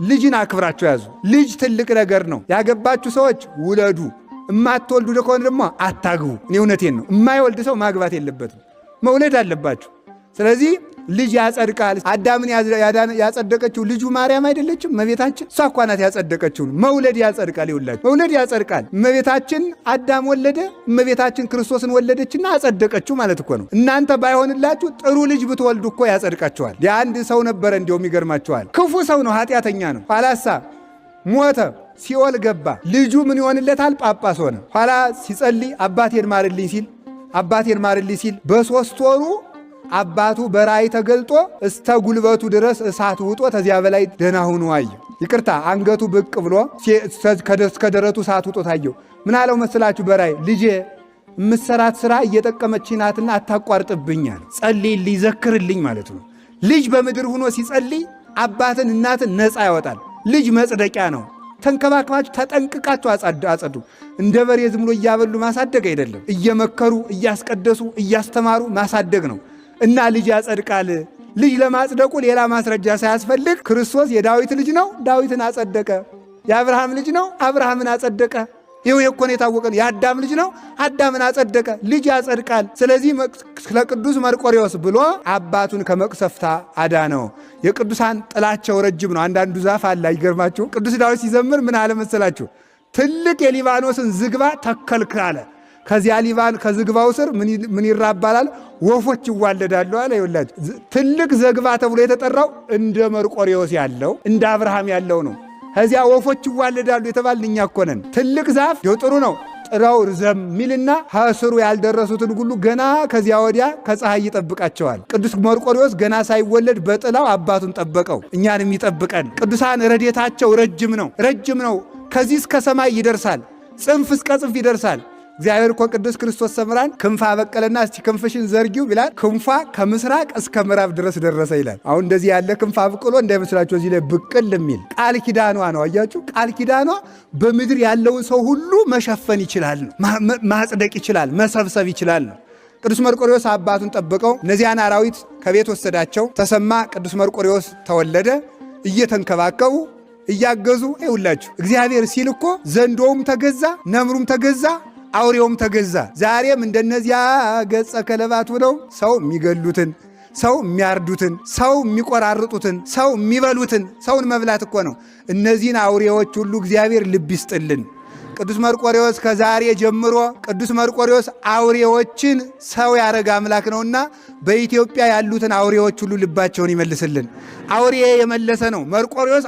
ልጅን አክብራችሁ ያዙ። ልጅ ትልቅ ነገር ነው። ያገባችሁ ሰዎች ውለዱ። እማትወልዱ ከሆነ ደግሞ አታግቡ። እኔ እውነቴን ነው። የማይወልድ ሰው ማግባት የለበትም፣ መውለድ አለባችሁ። ስለዚህ ልጅ ያጸድቃል። አዳምን ያጸደቀችው ልጁ ማርያም አይደለችም? እመቤታችን እሷ እኮ ናት ያጸደቀችው። መውለድ ያጸድቃል። ይውላችሁ መውለድ ያጸድቃል። እመቤታችን አዳም ወለደ፣ እመቤታችን ክርስቶስን ወለደችና አጸደቀችው ማለት እኮ ነው። እናንተ ባይሆንላችሁ ጥሩ ልጅ ብትወልዱ እኮ ያጸድቃችኋል። የአንድ ሰው ነበረ፣ እንዲያውም ይገርማችኋል። ክፉ ሰው ነው፣ ኃጢአተኛ ነው። ኋላሳ ሞተ፣ ሲኦል ገባ። ልጁ ምን ይሆንለታል? ጳጳስ ሆነ። ኋላ ሲጸልይ አባቴን ማርልኝ ሲል በሦስት ወሩ አባቱ በራእይ ተገልጦ እስተ ጉልበቱ ድረስ እሳት ውጦ ተዚያ በላይ ደህና ሆኖ አየ። ይቅርታ አንገቱ ብቅ ብሎ ከደረቱ እሳት ውጦ ታየው። ምን አለው መስላችሁ? በራእይ ልጄ የምትሰራት ሥራ እየጠቀመችኝ ናትና አታቋርጥብኛል፣ ጸልይልኝ፣ ዘክርልኝ ማለት ነው። ልጅ በምድር ሆኖ ሲጸልይ አባትን እናትን ነፃ ያወጣል። ልጅ መጽደቂያ ነው። ተንከባክባችሁ ተጠንቅቃችሁ አጸዱ። እንደ በሬ ዝም ብሎ እያበሉ ማሳደግ አይደለም። እየመከሩ እያስቀደሱ እያስተማሩ ማሳደግ ነው። እና ልጅ ያጸድቃል። ልጅ ለማጽደቁ ሌላ ማስረጃ ሳያስፈልግ ክርስቶስ የዳዊት ልጅ ነው፣ ዳዊትን አጸደቀ። የአብርሃም ልጅ ነው፣ አብርሃምን አጸደቀ። ይኸው እኮ ነው የታወቀ። የአዳም ልጅ ነው፣ አዳምን አጸደቀ። ልጅ ያጸድቃል። ስለዚህ ለቅዱስ መርቆሬዎስ ብሎ አባቱን ከመቅሰፍታ አዳነው። የቅዱሳን ጥላቸው ረጅም ነው። አንዳንዱ ዛፍ አለ፣ ይገርማችሁ። ቅዱስ ዳዊት ሲዘምር ምን አለ መሰላችሁ? ትልቅ የሊባኖስን ዝግባ ተከልክ አለ። ከዚያ ከዝግባው ስር ምን ይራባላል? ወፎች ይዋለዳሉ አለ። ይውላጅ ትልቅ ዝግባ ተብሎ የተጠራው እንደ መርቆሬዎስ ያለው እንደ አብርሃም ያለው ነው። ከዚያ ወፎች ይዋለዳሉ የተባልን እኛ እኮ ነን። ትልቅ ዛፍ ጥሩ ነው። ጥራው ርዘም ሚልና ከስሩ ያልደረሱትን ሁሉ ገና ከዚያ ወዲያ ከፀሐይ ይጠብቃቸዋል። ቅዱስ መርቆሬዎስ ገና ሳይወለድ በጥላው አባቱን ጠበቀው፣ እኛንም ይጠብቀን። ቅዱሳን ረድኤታቸው ረጅም ነው። ከዚህ እስከ ሰማይ ይደርሳል፣ ጽንፍ እስከ ጽንፍ ይደርሳል። እግዚአብሔር እኮ ቅዱስ ክርስቶስ ሰምራን ክንፍ አበቀለና እስቲ ክንፍሽን ዘርጊው ቢላል ክንፏ ከምስራቅ እስከ ምዕራብ ድረስ ደረሰ ይላል። አሁን እንደዚህ ያለ ክንፍ አብቅሎ እንዳይመስላችሁ እዚህ ላይ ብቅል የሚል ቃል ኪዳኗ ነው። አያችሁ፣ ቃል ኪዳኗ በምድር ያለውን ሰው ሁሉ መሸፈን ይችላል ነው፣ ማጽደቅ ይችላል፣ መሰብሰብ ይችላል ነው። ቅዱስ መርቆሬዎስ አባቱን ጠበቀው። እነዚያን አራዊት ከቤት ወሰዳቸው። ተሰማ ቅዱስ መርቆሬዎስ ተወለደ። እየተንከባከቡ እያገዙ ይውላችሁ። እግዚአብሔር ሲል እኮ ዘንዶውም ተገዛ፣ ነምሩም ተገዛ፣ አውሬውም ተገዛ። ዛሬም እንደነዚያ ገጸ ከለባት ሆነው ሰው የሚገሉትን፣ ሰው የሚያርዱትን፣ ሰው የሚቆራርጡትን፣ ሰው የሚበሉትን፣ ሰውን መብላት እኮ ነው። እነዚህን አውሬዎች ሁሉ እግዚአብሔር ልብ ይስጥልን። ቅዱስ መርቆሬዎስ ከዛሬ ጀምሮ ቅዱስ መርቆሬዎስ አውሬዎችን ሰው ያረገ አምላክ ነውና በኢትዮጵያ ያሉትን አውሬዎች ሁሉ ልባቸውን ይመልስልን። አውሬ የመለሰ ነው መርቆሬዎስ።